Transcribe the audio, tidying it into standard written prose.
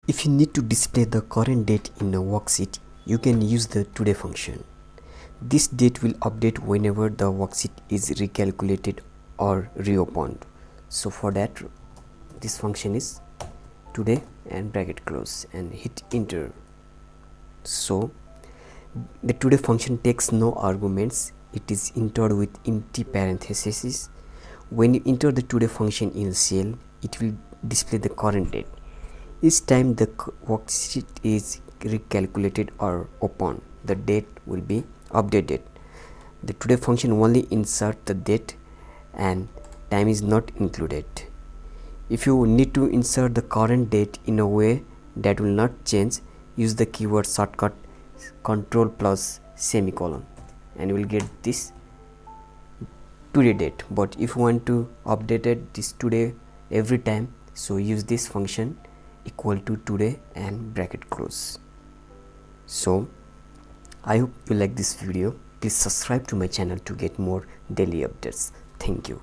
If you need to display the current date in a worksheet, you can use the today function. This date will update whenever the worksheet is recalculated or reopened. So for that, this function is today and bracket close and hit enter. So the today function takes no arguments. It is entered with empty parentheses. When you enter the today function in a cell, it will display the current date. Each time the worksheet is recalculated or opened, the date will be updated. The today function only insert the date and time is not included. If you need to insert the current date in a way that will not change, use the keyword shortcut Ctrl plus semicolon and you will get this today date. But if you want to update it this today every time, so use this function equal to today and bracket close. So I hope you like this video. Please subscribe to my channel to get more daily updates. Thank you.